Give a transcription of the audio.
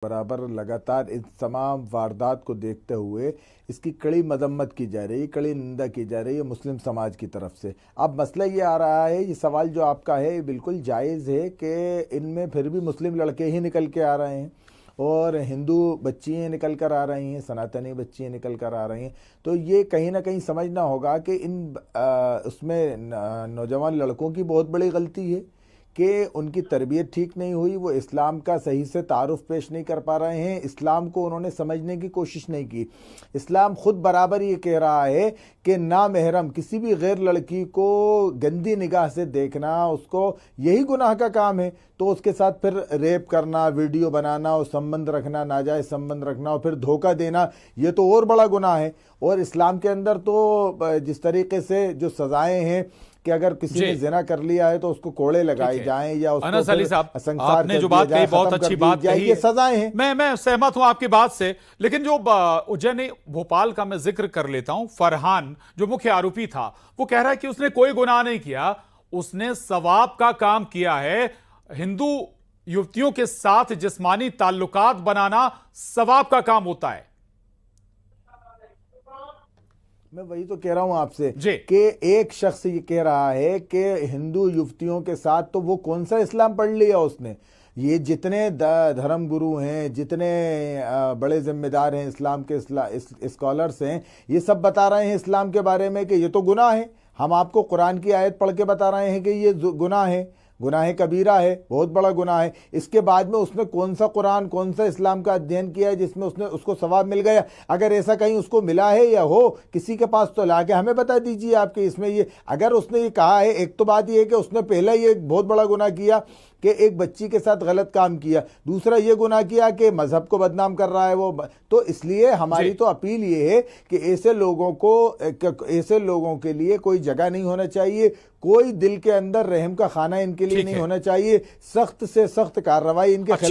बराबर लगातार इन तमाम वारदात को देखते हुए इसकी कड़ी मजम्मत की जा रही है, कड़ी निंदा की जा रही है मुस्लिम समाज की तरफ से। अब मसला ये आ रहा है, ये सवाल जो आपका है ये बिल्कुल जायज़ है कि इनमें फिर भी मुस्लिम लड़के ही निकल के आ रहे हैं और हिंदू बच्चियाँ निकल कर आ रही हैं, सनातनी बच्चियाँ निकल कर आ रही हैं। तो ये कहीं ना कहीं समझना होगा कि उसमें नौजवान लड़कों की बहुत बड़ी गलती है कि उनकी तरबियत ठीक नहीं हुई, वो इस्लाम का सही से तारुफ पेश नहीं कर पा रहे हैं, इस्लाम को उन्होंने समझने की कोशिश नहीं की। इस्लाम खुद बराबर ये कह रहा है कि ना महरम किसी भी गैर लड़की को गंदी निगाह से देखना उसको यही गुनाह का काम है। तो उसके साथ फिर रेप करना, वीडियो बनाना और संबंध रखना, नाजायज़ संबंध रखना और फिर धोखा देना, ये तो और बड़ा गुनाह है। और इस्लाम के अंदर तो जिस तरीके से जो सज़ाएं हैं कि अगर किसी ने जिना कर लिया है तो उसको कोड़े लगाए जाएं या उसको अनस अली साहब, संसार आपने जो बात कही बहुत अच्छी बात कही, ये सजाएं हैं। मैं सहमत हूं आपकी बात से, लेकिन जो उज्जैन भोपाल का मैं जिक्र कर लेता हूं, फरहान जो मुख्य आरोपी था वो कह रहा है कि उसने कोई गुनाह नहीं किया, उसने सवाब का काम किया है। हिंदू युवतियों के साथ जिस्मानी ताल्लुकात बनाना सवाब का काम होता है। मैं वही तो कह रहा हूं आपसे कि एक शख्स ये कह रहा है कि हिंदू युवतियों के साथ, तो वो कौन सा इस्लाम पढ़ लिया उसने? ये जितने धर्म गुरु हैं, जितने बड़े जिम्मेदार हैं इस्लाम के, स्कॉलर्स हैं, ये सब बता रहे हैं इस्लाम के बारे में कि ये तो गुनाह है। हम आपको कुरान की आयत पढ़ के बता रहे हैं कि ये गुनाह है, गुनाह कबीरा है, बहुत बड़ा गुनाह है। इसके बाद में उसने कौन सा कुरान, कौन सा इस्लाम का अध्ययन किया है जिसमें उसको सवाब मिल गया? अगर ऐसा कहीं उसको मिला है या हो किसी के पास तो लाके हमें बता दीजिए आपके इसमें ये। अगर उसने ये कहा है, एक तो बात ये है कि उसने पहला ये बहुत बड़ा गुनाह किया कि एक बच्ची के साथ गलत काम किया, दूसरा ये गुनाह किया कि मजहब को बदनाम कर रहा है वो। तो इसलिए हमारी तो अपील ये है कि ऐसे लोगों के लिए कोई जगह नहीं होना चाहिए, कोई दिल के अंदर रहम का खाना इनके लिए नहीं होना चाहिए। सख्त से सख्त कार्रवाई इनके